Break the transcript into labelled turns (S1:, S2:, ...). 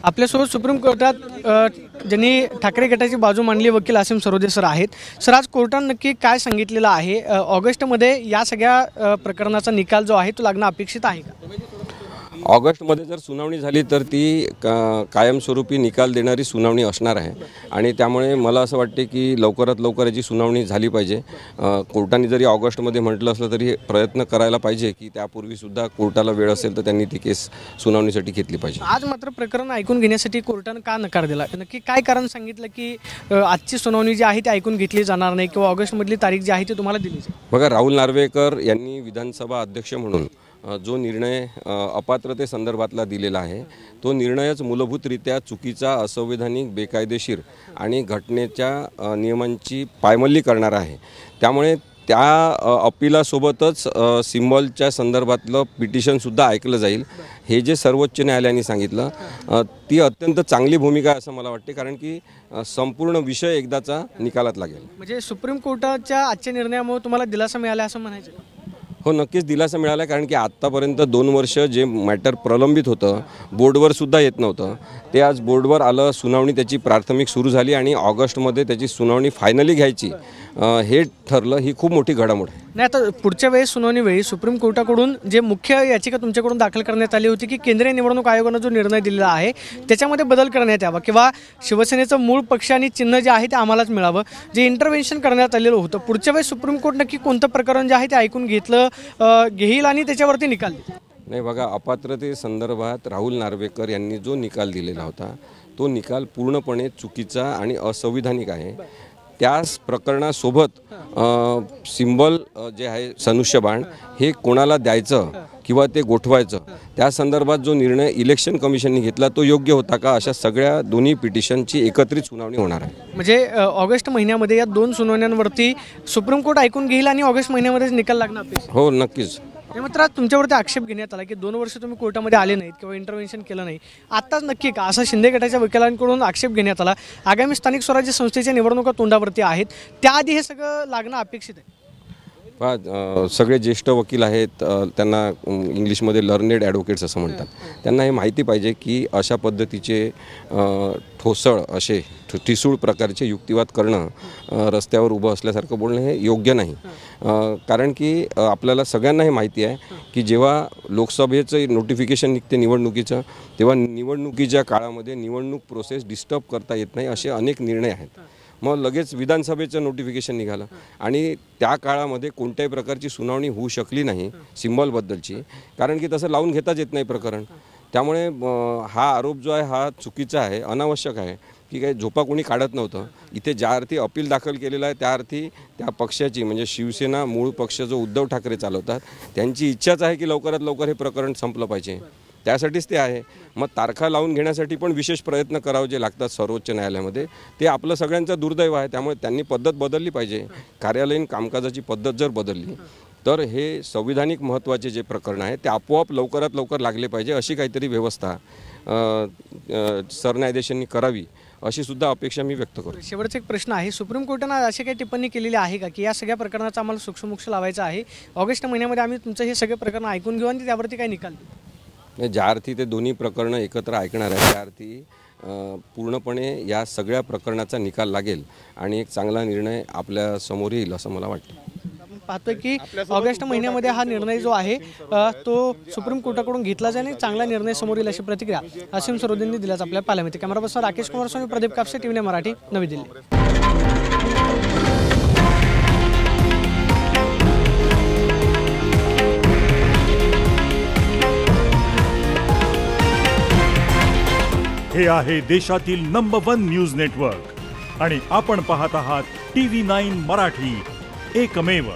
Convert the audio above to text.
S1: आपल्यासोबत सुप्रीम कोर्टात ज्यांनी ठाकरे गटाची बाजू मांडली वकील आसिम सरोदे सर आहेत. सर, आज कोर्टाने नक्की काय सांगितलेलं आहे? ऑगस्टमध्ये या सगळ्या प्रकरणाचा निकाल जो आहे तो लागणं अपेक्षित आहे का?
S2: ऑगस्टमध्ये जर सुनावणी झाली तर ती कायमस्वरूपी निकाल देणारी सुनावणी असणार आहे आणि त्यामुळे मला असं वाटते की लवकरात लवकर याची सुनावणी झाली पाहिजे. कोर्टाने जरी ऑगस्टमध्ये म्हटलं असलं तरी प्रयत्न करायला पाहिजे की त्यापूर्वीसुद्धा कोर्टाला वेळ असेल तर त्यांनी ती केस सुनावणीसाठी घेतली पाहिजे.
S1: आज मात्र प्रकरण ऐकून घेण्यासाठी कोर्टानं का नकार दिला? नक्की काय कारण सांगितलं की आजची सुनावणी जी आहे ती ऐकून घेतली जाणार नाही किंवा ऑगस्टमधली तारीख जी आहे ती तुम्हाला दिली जाईल?
S2: बघा, राहुल नार्वेकर यांनी विधानसभा अध्यक्ष म्हणून जो निर्णय अपात्रतेसंदर्भातला दिलेला आहे तो निर्णयच मूलभूतरित्या चुकीचा, असंवैधानिक, बेकायदेशीर आणि घटनेच्या नियमांची पायमल्ली करणारा आहे. त्यामुळे त्या अपिलासोबतच सिम्बॉलच्या संदर्भातलं पिटिशनसुद्धा ऐकलं जाईल. हे जे सर्वोच्च न्यायालयाने सांगितलं ती अत्यंत चांगली भूमिका आहे असं मला वाटते, कारण की संपूर्ण विषय एकदाचा निकालात लागेल.
S1: म्हणजे सुप्रीम कोर्टाच्या आजच्या निर्णयामुळे तुम्हाला दिलासा मिळाला असं म्हणायचं?
S2: हो, नक्कीच दिलासा मिळाला, कारण की आत्तापर्यंत 2 वर्ष जे मॅटर प्रलंबित होतं, बोर्डवर सुद्धा येत नव्हतं, ते आज बोर्डवर आलं. सुनावणी त्याची प्राथमिक सुरू झाली आणि ऑगस्टमध्ये त्याची सुनावणी फायनली घ्यायची हे ठरलं. ही खूप मोठी घडामोड आहे.
S1: नाही, आता पुढच्या वेळेस सुनावणीवेळी सुप्रीम कोर्टाकडून जे मुख्य याचिका तुमच्याकडून दाखल करण्यात आली होती की केंद्रीय निवडणूक आयोगानं जो निर्णय दिलेला आहे त्याच्यामध्ये बदल करण्यात यावा किंवा शिवसेनेचं मूळ पक्ष आणि चिन्ह जे आहे ते आम्हालाच मिळावं, जे इंटरव्हेन्शन करण्यात आलेलं होतं, पुढच्या वेळेस सुप्रीम कोर्ट नक्की कोणतं प्रकरण जे आहे ते ऐकून घेईल आणि त्याच्यावरती निकाल देईल?
S2: नाही बघा, अपात्रतेसंदर्भात राहुल नार्वेकर यांनी जो निकाल दिलेला होता तो निकाल पूर्णपणे चुकीचा आणि असंविधानिक आहे. त्याच प्रकरणासोबत सिम्बॉल जे आहे धनुष्यबाण हे कोणाला द्यायचं किंवा ते गोठवायचं त्या संदर्भात जो निर्णय इलेक्शन कमिशनने घेतला तो योग्य होता का, अशा सगळ्या दोन्ही पिटिशनची एकत्रित सुनावणी होणार आहे.
S1: म्हणजे ऑगस्ट महिन्यामध्ये या 2 सुनावण्यांवरती सुप्रीम कोर्ट ऐकून घेईल आणि ऑगस्ट महिन्यामध्येच निकाल लागणार अपेक्षित?
S2: हो, नक्कीच.
S1: मात्र तुमच्यावरती आक्षेप घेण्यात आला की 2 वर्ष तुम्ही कोर्टामध्ये आले नाहीत किंवा इंटरव्हेन्शन केलं नाही. आत्ताच नक्की का असा शिंदे गटाच्या वकिलांकडून आक्षेप घेण्यात आला? आगामी स्थानिक स्वराज्य संस्थेच्या निवडणुका तोंडावरती आहेत, त्याआधी हे सगळं लागणं अपेक्षित आहे.
S2: सगळे ज्येष्ठ वकील आहेत, त्यांना इंग्लिशमध्ये लर्नेड ॲडव्होकेट्स असं म्हणतात. त्यांना हे माहिती पाहिजे की अशा पद्धतीचे ठोसळ असे ठिसूळ प्रकारचे युक्तिवाद करणं, रस्त्यावर उभं असल्यासारखं बोलणं हे योग्य नाही. कारण की आपल्याला सगळ्यांना हे माहिती आहे की जेव्हा लोकसभेचं नोटिफिकेशन निघते निवडणुकीचं, तेव्हा निवडणुकीच्या काळामध्ये निवडणूक प्रोसेस डिस्टर्ब करता येत नाही असे अनेक निर्णय आहेत. मग लगेच विधानसभेचं नोटिफिकेशन निघालं आणि त्या काळामध्ये कोणत्याही प्रकारची सुनावणी होऊ शकली नाही सिम्बॉलबद्दलची, कारण की तसं लावून घेताच येत नाही प्रकरण. त्यामुळे हा आरोप जो आहे हा चुकीचा आहे, अनावश्यक आहे की काही झोपा कोणी काढत नव्हतं. इथे ज्या अर्थी अपील दाखल केलेलं आहे त्या अर्थी त्या पक्षाची म्हणजे शिवसेना मूळ पक्ष जो उद्धव ठाकरे चालवतात त्यांची इच्छाच आहे की लवकरात लवकर हे प्रकरण संपलं पाहिजे, त्यासाठीच ते आहे. मग तारखा लावून घेण्यासाठी पण विशेष प्रयत्न करावे जे लागतात सर्वोच्च न्यायालयामध्ये, ते आपलं सगळ्यांचं दुर्दैव आहे. त्यामुळे त्यांनी पद्धत बदलली पाहिजे. कार्यालयीन कामकाजाची पद्धत जर बदलली तर हे संविधानिक महत्त्वाचे जे प्रकरण आहे ते आपोआप लवकरात लवकर लागले पाहिजे, अशी काहीतरी व्यवस्था सरन्यायाधीशांनी करावी अशी सुद्धा अपेक्षा मी व्यक्त करतो.
S1: शेवटचा एक प्रश्न आहे, सुप्रीम कोर्टानं अशी काही टिप्पणी केलेली आहे का की या सगळ्या प्रकरणाचा आम्हाला सूक्ष्मोक्ष लावायचा आहे, ऑगस्ट महिन्यामध्ये आम्ही तुमचं हे सगळे प्रकरण ऐकून घेऊ आणि त्यावरती काय निकाल देऊ?
S2: ज्या अर्थी ते दोन्ही प्रकरणं एकत्र ऐकणार आहे त्या अर्थी पूर्णपणे या सगळ्या प्रकरणाचा निकाल लागेल आणि एक चांगला निर्णय आपल्या समोर येईल असं मला वाटतं.
S1: पाहतोय की ऑगस्ट महिन्यामध्ये हा निर्णय जो आहे तो सुप्रीम कोर्टाकडून घेतला जाईल आणि चांगला निर्णय समोर येईल अशी प्रतिक्रिया आसिम सरोदेंनी दिल्याच आपल्याला पाहायला मिळते. कॅमेरा पर्सन राकेश कुमार स्वामी, प्रदीप कापसे, टीव्ही मराठी, नवी दिल्ली.
S3: हे आहे देशातील नंबर 1 न्यूज नेटवर्क आणि आपण पाहत आहात TV9 मराठी, एकमेव.